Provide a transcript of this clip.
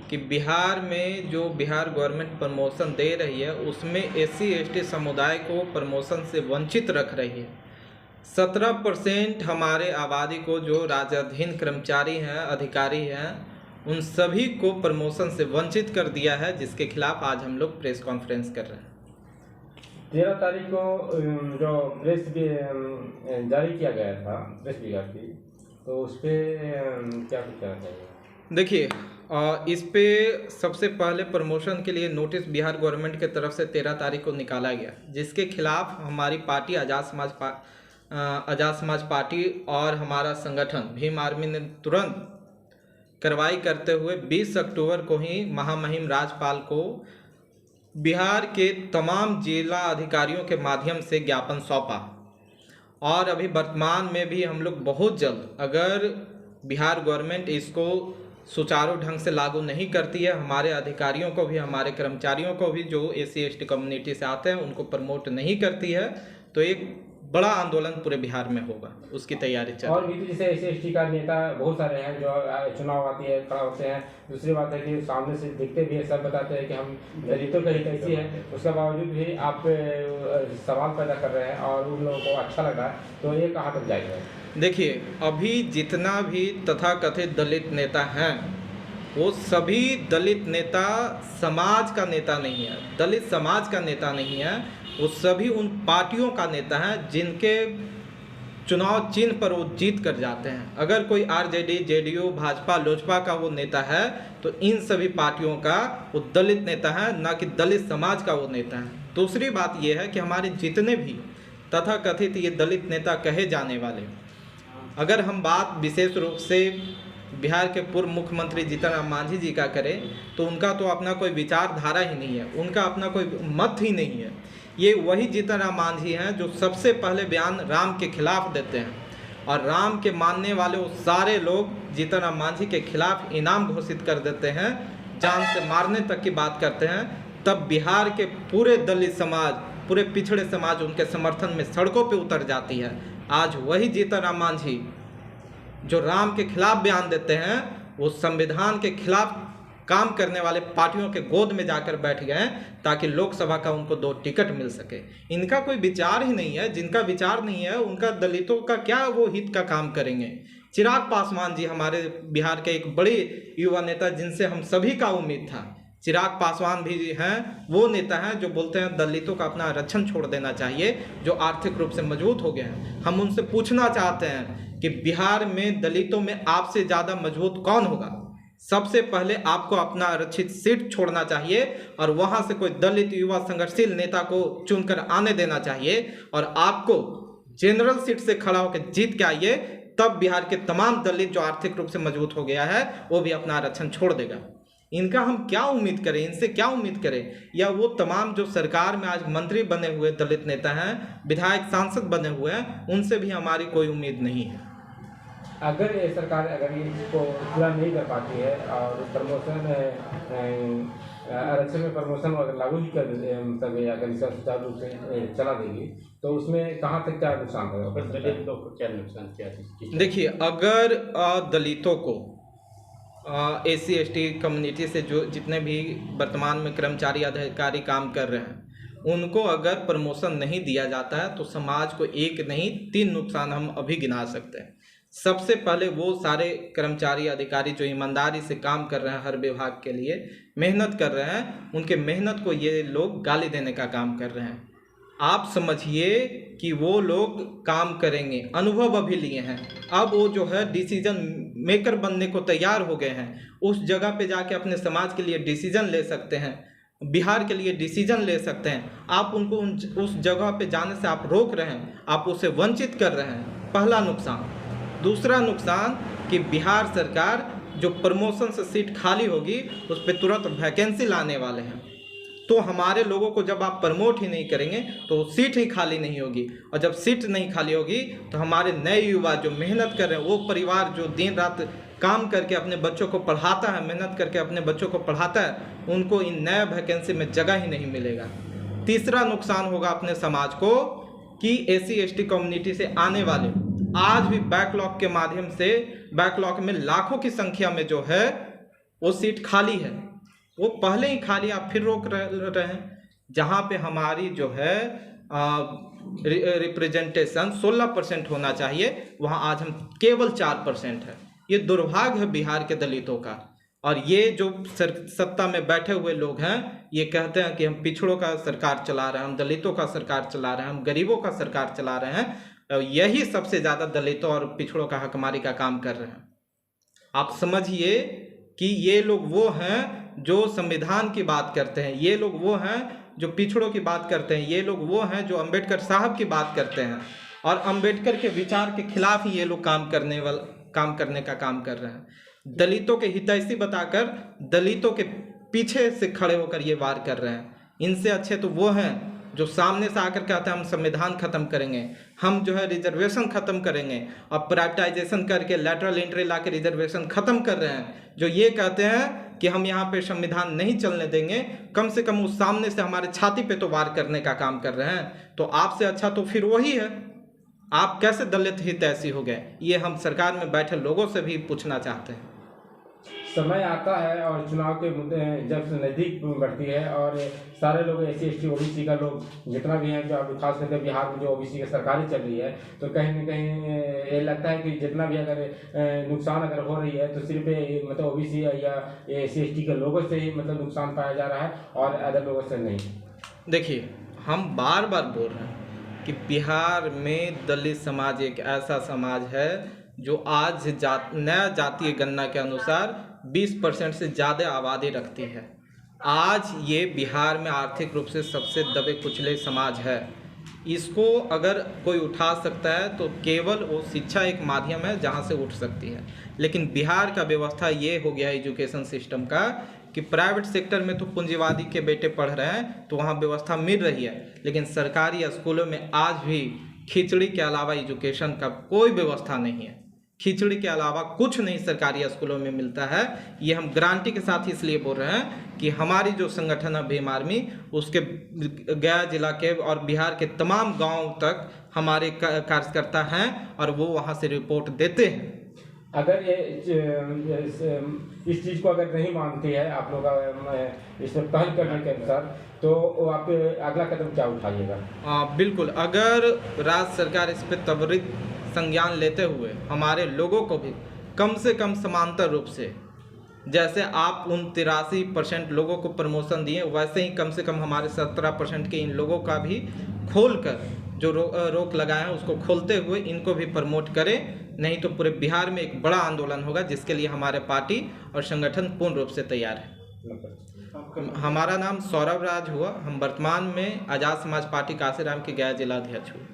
कि बिहार में जो बिहार गवर्नमेंट प्रमोशन दे रही है उसमें SC/ST समुदाय को प्रमोशन से वंचित रख रही है। 17% हमारे आबादी को जो राजधानी कर्मचारी हैं, अधिकारी हैं, उन सभी को प्रमोशन से वंचित कर दिया है, जिसके खिलाफ आज हम लोग प्रेस कॉन्फ्रेंस कर रहे हैं। 13 तारीख को जो प्रेस भी जारी किया गया था प्रेस विज्ञप्ति, तो उस पर क्या कुछ कहना चाहिए? देखिए, इस पे सबसे पहले प्रमोशन के लिए नोटिस बिहार गवर्नमेंट की तरफ से 13 तारीख को निकाला गया, जिसके खिलाफ हमारी पार्टी आज़ाद समाज पार्टी और हमारा संगठन भीम आर्मी ने तुरंत कार्रवाई करते हुए 20 अक्टूबर को ही महामहिम राज्यपाल को बिहार के तमाम जिला अधिकारियों के माध्यम से ज्ञापन सौंपा। और अभी वर्तमान में भी हम लोग बहुत जल्द, अगर बिहार गवर्नमेंट इसको सुचारू ढंग से लागू नहीं करती है, हमारे अधिकारियों को भी, हमारे कर्मचारियों को भी जो SC/ST कम्युनिटी से आते हैं उनको प्रमोट नहीं करती है, तो एक बड़ा आंदोलन पूरे बिहार में होगा, उसकी तैयारी चल रही है। और भी जैसे SC/ST का नेता बहुत सारे हैं जो चुनाव आती है खड़ा होते हैं। दूसरी बात है कि सामने से दिखते भी है, सब बताते हैं कि हम दलितों का हित ऐसी है, उसके बावजूद भी आप सवाल पैदा कर रहे हैं और उन लोगों को अच्छा लगा, तो ये कहाँ तक जाएगा? देखिए, अभी जितना भी तथाकथित दलित नेता हैं वो सभी दलित नेता समाज का नेता नहीं है, दलित समाज का नेता नहीं है, वो सभी उन पार्टियों का नेता है जिनके चुनाव चिन्ह पर वो जीत कर जाते हैं। अगर कोई RJD, JDU, भाजपा, लोजपा का वो नेता है तो इन सभी पार्टियों का वो दलित नेता है, ना कि दलित समाज का वो नेता है। दूसरी बात ये है कि हमारे जितने भी तथाकथित ये दलित नेता कहे जाने वाले, अगर हम बात विशेष रूप से बिहार के पूर्व मुख्यमंत्री जीतन राम मांझी जी का करें तो उनका तो अपना कोई विचारधारा ही नहीं है, उनका अपना कोई मत ही नहीं है। ये वही जीतन राम मांझी हैं जो सबसे पहले बयान राम के खिलाफ देते हैं, और राम के मानने वाले वो सारे लोग जीतन राम मांझी के खिलाफ इनाम घोषित कर देते हैं, जान से मारने तक की बात करते हैं। तब बिहार के पूरे दलित समाज, पूरे पिछड़े समाज उनके समर्थन में सड़कों पर उतर जाती है। आज वही जीतन राम मांझी जो राम के खिलाफ बयान देते हैं, वो संविधान के खिलाफ काम करने वाले पार्टियों के गोद में जाकर बैठ गए हैं ताकि लोकसभा का उनको 2 टिकट मिल सके। इनका कोई विचार ही नहीं है, जिनका विचार नहीं है उनका दलितों का क्या वो हित का काम करेंगे। चिराग पासवान जी हमारे बिहार के एक बड़े युवा नेता जिनसे हम सभी का उम्मीद था, चिराग पासवान भी हैं, वो नेता हैं जो बोलते हैं दलितों का अपना आरक्षण छोड़ देना चाहिए, जो आर्थिक रूप से मजबूत हो गए हैं। हम उनसे पूछना चाहते हैं कि बिहार में दलितों में आपसे ज़्यादा मजबूत कौन होगा? सबसे पहले आपको अपना आरक्षित सीट छोड़ना चाहिए और वहां से कोई दलित युवा संघर्षशील नेता को चुनकर आने देना चाहिए, और आपको जनरल सीट से खड़ा होकर जीत के आइए, तब बिहार के तमाम दलित जो आर्थिक रूप से मजबूत हो गया है वो भी अपना आरक्षण छोड़ देगा। इनका हम क्या उम्मीद करें, इनसे क्या उम्मीद करें? या वो तमाम जो सरकार में आज मंत्री बने हुए दलित नेता हैं, विधायक, सांसद बने हुए हैं, उनसे भी हमारी कोई उम्मीद नहीं है। अगर ये सरकार इसको पूरा नहीं कर पाती है और प्रमोशन आरक्षण में प्रमोशन अगर लागू ही कर मतलब अगर इसका सुचारू रूप से चला देगी, तो उसमें कहाँ तक क्या नुकसान होगा? दलितों को क्या नुकसान क्या? देखिए, अगर दलितों को SC/ST कम्युनिटी से जो जितने भी वर्तमान में कर्मचारी अधिकारी काम कर रहे हैं उनको अगर प्रमोशन नहीं दिया जाता है तो समाज को एक नहीं 3 नुकसान हम अभी गिना सकते हैं। सबसे पहले वो सारे कर्मचारी अधिकारी जो ईमानदारी से काम कर रहे हैं, हर विभाग के लिए मेहनत कर रहे हैं, उनके मेहनत को ये लोग गाली देने का काम कर रहे हैं। आप समझिए कि वो लोग काम करेंगे, अनुभव अभी लिए हैं, अब वो जो है डिसीजन मेकर बनने को तैयार हो गए हैं, उस जगह पे जाके अपने समाज के लिए डिसीजन ले सकते हैं, बिहार के लिए डिसीजन ले सकते हैं। आप उनको उस जगह पे जाने से आप रोक रहे हैं, आप उसे वंचित कर रहे हैं, पहला नुकसान। दूसरा नुकसान कि बिहार सरकार जो प्रमोशन से सीट खाली होगी उस पर तुरंत वैकेंसी लाने वाले हैं, तो हमारे लोगों को जब आप प्रमोट ही नहीं करेंगे तो सीट ही खाली नहीं होगी, और जब सीट नहीं खाली होगी तो हमारे नए युवा जो मेहनत कर रहे हैं, वो परिवार जो दिन रात काम करके अपने बच्चों को पढ़ाता है, मेहनत करके अपने बच्चों को पढ़ाता है, उनको इन नए वैकेंसी में जगह ही नहीं मिलेगा। तीसरा नुकसान होगा अपने समाज को कि SC/ST कम्युनिटी से आने वाले आज भी बैकलॉग के माध्यम से, बैकलॉग में लाखों की संख्या में जो है वो सीट खाली है, वो पहले ही खाली, आप फिर रोक रहे हैं। जहाँ पे हमारी जो है रिप्रेजेंटेशन 16% होना चाहिए, वहाँ आज हम केवल 4% है। ये दुर्भाग्य है बिहार के दलितों का। और ये जो सत्ता में बैठे हुए लोग हैं, ये कहते हैं कि हम पिछड़ों का सरकार चला रहे हैं, हम दलितों का सरकार चला रहे हैं, हम गरीबों का सरकार चला रहे हैं। यही सबसे ज़्यादा दलितों और पिछड़ों का हकमारी का काम कर रहे हैं। आप समझिए कि ये लोग वो हैं जो संविधान की बात करते हैं, ये लोग वो हैं जो पिछड़ों की बात करते हैं, ये लोग वो हैं जो अंबेडकर साहब की बात करते हैं, और अंबेडकर के विचार के खिलाफ ही ये लोग काम करने का काम कर रहे हैं। दलितों के हितैषी बताकर दलितों के पीछे से खड़े होकर ये वार कर रहे हैं। इनसे अच्छे तो वो हैं जो सामने से आकर कहते हैं हम संविधान खत्म करेंगे, हम जो है रिजर्वेशन खत्म करेंगे, और प्राइवेटाइजेशन करके लैटरल एंट्री ला के रिजर्वेशन खत्म कर रहे हैं। जो ये कहते हैं कि हम यहाँ पे संविधान नहीं चलने देंगे, कम से कम उस सामने से हमारे छाती पे तो वार करने का काम कर रहे हैं। तो आपसे अच्छा तो फिर वही है। आप कैसे दलित हितैषी हो गए, ये हम सरकार में बैठे लोगों से भी पूछना चाहते हैं। समय आता है और चुनाव के मुद्दे जब से नज़दीक बढ़ती है और सारे लोग SC ST OBC का लोग जितना भी हैं, जो अब खास करके बिहार में जो OBC की सरकारें चल रही है, तो कहीं ना कहीं ये लगता है कि जितना भी अगर नुकसान अगर हो रही है तो सिर्फ मतलब OBC या SC ST के लोगों से ही मतलब नुकसान पाया जा रहा है और अदर लोगों से नहीं। देखिए, हम बार बार बोल रहे हैं कि बिहार में दलित समाज एक ऐसा समाज है जो आज नया जातीय गणना के अनुसार 20% से ज़्यादा आबादी रखती है। आज ये बिहार में आर्थिक रूप से सबसे दबे कुचले समाज है। इसको अगर कोई उठा सकता है तो केवल वो शिक्षा एक माध्यम है जहाँ से उठ सकती है। लेकिन बिहार का व्यवस्था ये हो गया एजुकेशन सिस्टम का कि प्राइवेट सेक्टर में तो पूंजीवादी के बेटे पढ़ रहे हैं तो वहाँ व्यवस्था मिल रही है, लेकिन सरकारी स्कूलों में आज भी खिचड़ी के अलावा एजुकेशन का कोई व्यवस्था नहीं है। खिचड़ी के अलावा कुछ नहीं सरकारी स्कूलों में मिलता है। ये हम गारंटी के साथ इसलिए बोल रहे हैं कि हमारी जो संगठन है भीम आर्मी, उसके गया जिला के और बिहार के तमाम गांव तक हमारे कार्यकर्ता हैं और वो वहां से रिपोर्ट देते हैं। अगर ये इस चीज़ को अगर नहीं मानती है आप लोग इसमें पहल करने के अनुसार, तो आप अगला कदम क्या उठाइएगा? बिल्कुल, अगर राज्य सरकार इस पर त्वरित संज्ञान लेते हुए हमारे लोगों को भी कम से कम समांतर रूप से, जैसे आप उन 83% लोगों को प्रमोशन दिए, वैसे ही कम से कम हमारे 17% के इन लोगों का भी खोलकर जो रोक लगाए हैं उसको खोलते हुए इनको भी प्रमोट करें। नहीं तो पूरे बिहार में एक बड़ा आंदोलन होगा जिसके लिए हमारे पार्टी और संगठन पूर्ण रूप से तैयार है। हमारा नाम सौरभ राज हुआ। हम वर्तमान में आज़ाद समाज पार्टी काशीराम के गया जिला अध्यक्ष हुए।